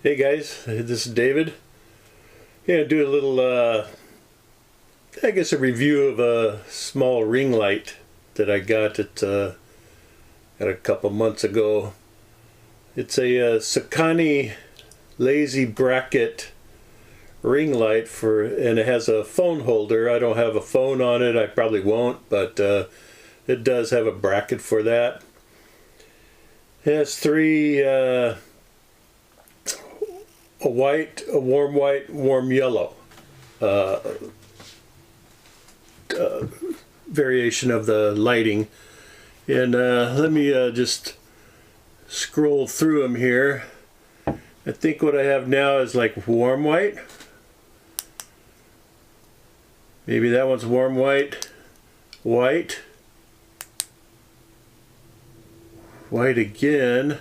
Hey guys, this is David. Yeah, do a little, I guess a review of a small ring light that I got at a couple months ago. It's a Sokani lazy bracket ring light and it has a phone holder. I don't have a phone on it, I probably won't, but it does have a bracket for that. It has three a white, a warm white, warm yellow variation of the lighting. And let me just scroll through them here. I think what I have now is like warm white. Maybe that one's warm white, white, white again.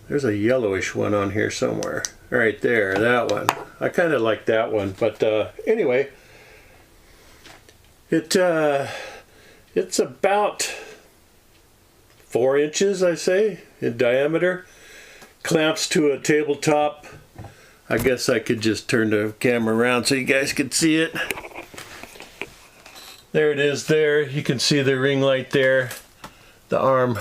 There's a yellowish one on here somewhere. Right there, that one. I kind of like that one, but anyway, it's about 4 inches, I say, in diameter. Clamps to a tabletop. I guess I could just turn the camera around so you guys can see it. There it is there. You can see the ring light there. The arm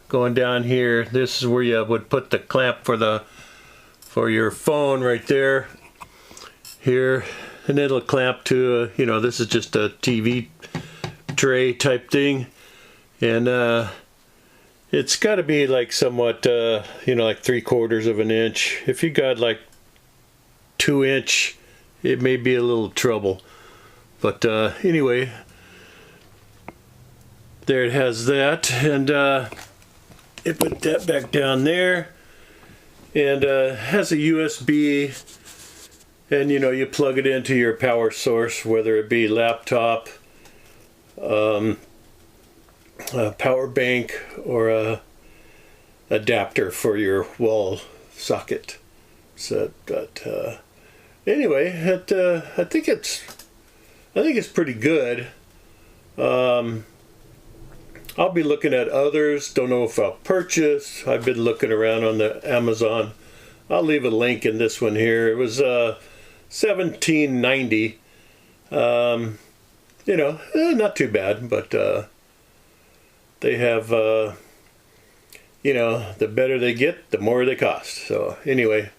going down here. This is where you would put the clamp for your phone right there. Here. And it'll clamp to, this is just a TV tray type thing. And it's got to be like somewhat, like 3/4 of an inch. If you got like 2 inch, it may be a little trouble. But anyway, there it has that. And you put that back down there. And has a USB. And you plug it into your power source, whether it be laptop, a power bank, or a adapter for your wall socket. So, but anyway, I think it's pretty good. I'll be looking at others. Don't know if I'll purchase. I've been looking around on the Amazon. I'll leave a link in this one here. It was $17.90. Not too bad, but they have, the better they get, the more they cost. So anyway,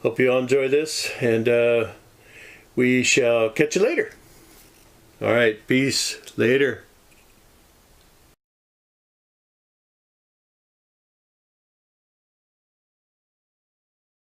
hope you all enjoy this, and we shall catch you later. All right, peace. Later.